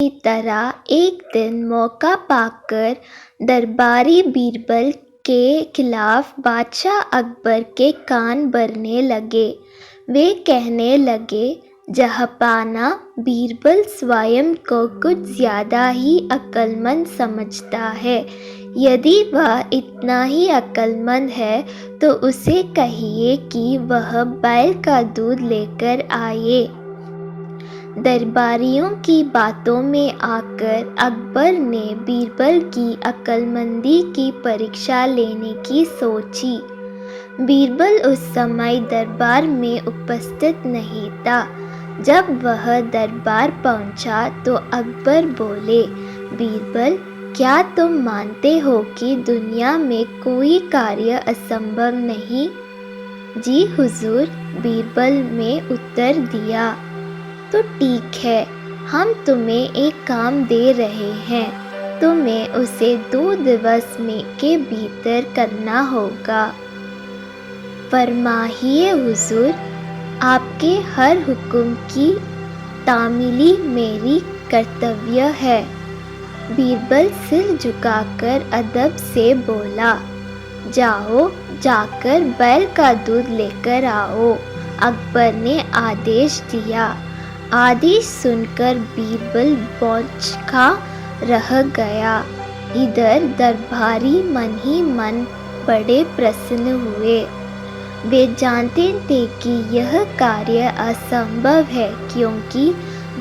की तरह एक दिन मौका पाकर दरबारी बीरबल के खिलाफ बादशाह अकबर के कान भरने लगे। वे कहने लगे, जहाँपनाह, बीरबल स्वयं को कुछ ज्यादा ही अक्लमंद समझता है। यदि वह इतना ही अक्लमंद है तो उसे कहिए कि वह बैल का दूध लेकर आए। दरबारियों की बातों में आकर अकबर ने बीरबल की अक्लमंदी की परीक्षा लेने की सोची। बीरबल उस समय दरबार में उपस्थित नहीं था। जब वह दरबार पहुंचा तो अकबर बोले, बीरबल, क्या तुम मानते हो कि दुनिया में कोई कार्य असंभव नहीं? जी हुजूर, बीरबल ने उत्तर दिया। तो ठीक है, हम तुम्हें एक काम दे रहे हैं। तुम्हें उसे 2 दिवस में के भीतर करना होगा। फरमाइए हुजूर, आपके हर हुक्म की तामीली मेरी कर्तव्य है। बीरबल सिर झुकाकर अदब से बोला, जाकर बैल का दूध लेकर आओ। अकबर ने आदेश दिया। आदेश सुनकर बीरबल बौखला रह गया। इधर दरबारी मन ही मन बड़े प्रसन्न हुए। वे जानते थे कि यह कार्य असंभव है, क्योंकि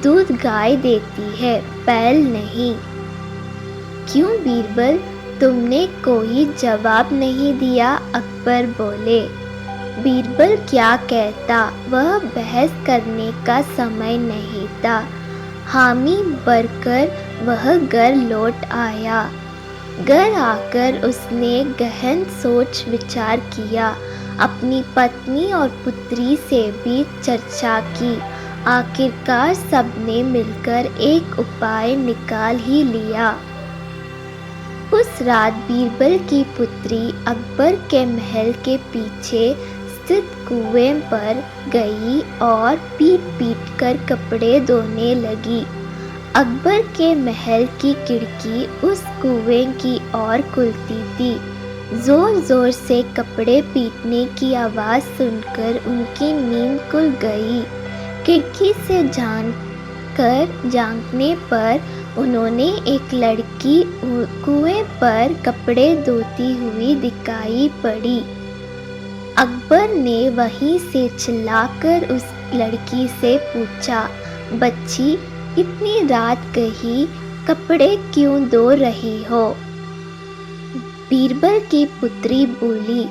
दूध गाय देती है, बैल नहीं। क्यों बीरबल, तुमने कोई जवाब नहीं दिया? अकबर बोले। बीरबल क्या कहता, वह बहस करने का समय नहीं था। हामी भरकर वह घर लौट आया। घर आकर उसने गहन सोच विचार किया। अपनी पत्नी और पुत्री से भी चर्चा की। आखिरकार सबने मिलकर एक उपाय निकाल ही लिया। उस रात बीरबल की पुत्री अकबर के महल के पीछे स्थित कुएं पर गई और पीट कर कपड़े धोने लगी। अकबर के महल की खिड़की उस कुएं की ओर खुलती थी। जोर जोर से कपड़े पीटने की आवाज़ सुनकर उनकी नींद खुल गई। खिड़की से झांकने पर उन्होंने एक लड़की कुएं पर कपड़े धोती हुई दिखाई पड़ी। अकबर ने वहीं से चिल्लाकर उस लड़की से पूछा, बच्ची, इतनी रात गई, कपड़े क्यों धो रही हो? बीरबल की पुत्री बोली,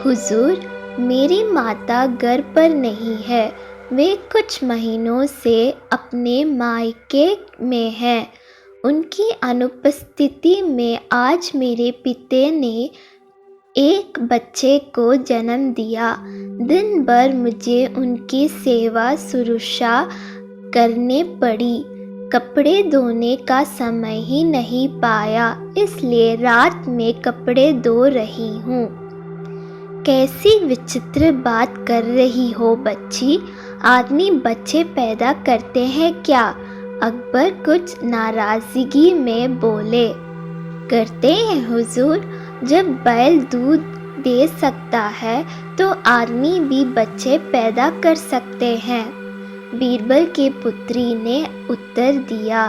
हुजूर, मेरी माता घर पर नहीं है। वे कुछ महीनों से अपने मायके में हैं। उनकी अनुपस्थिति में आज मेरे पिता ने एक बच्चे को जन्म दिया। दिन भर मुझे उनकी सेवा शुश्रूषा करने पड़ी। कपड़े धोने का समय ही नहीं पाया, इसलिए रात में कपड़े धो रही हूँ। कैसी विचित्र बात कर रही हो बच्ची, आदमी बच्चे पैदा करते हैं क्या? अकबर कुछ नाराजगी में बोले। करते हैं हुजूर, जब बैल दूध दे सकता है तो आदमी भी बच्चे पैदा कर सकते हैं। बीरबल की पुत्री ने उत्तर दिया।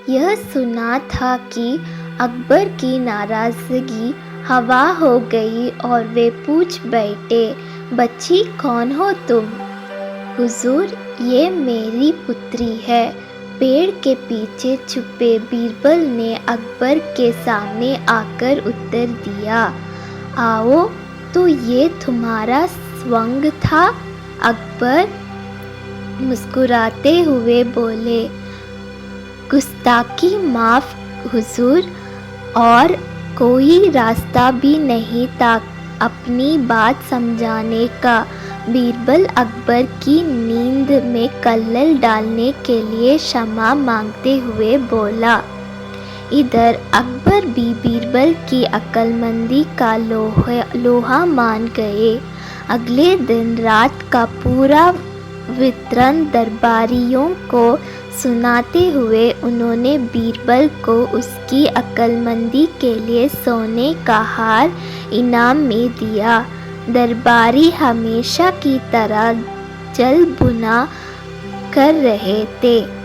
यह सुना था कि अकबर की नाराजगी हवा हो गई और वे पूछ बैठे, बच्ची कौन हो तुम? हुजूर, ये मेरी पुत्री है। पेड़ के पीछे छुपे बीरबल ने अकबर के सामने आकर उत्तर दिया। आओ, तो ये तुम्हारा स्वंग था? अकबर मुस्कुराते हुए बोले, गुस्ताखी माफ हुजूर, और कोई रास्ता भी नहीं था अपनी बात समझाने का। बीरबल अकबर की नींद में कल्लल डालने के लिए क्षमा मांगते हुए बोला। इधर अकबर भी बीरबल की अक्लमंदी का लोहा मान गए। अगले दिन रात का पूरा वितरण दरबारियों को सुनाते हुए उन्होंने बीरबल को उसकी अक्लमंदी के लिए सोने का हार इनाम में दिया। दरबारी हमेशा की तरह जल भुना कर रहे थे।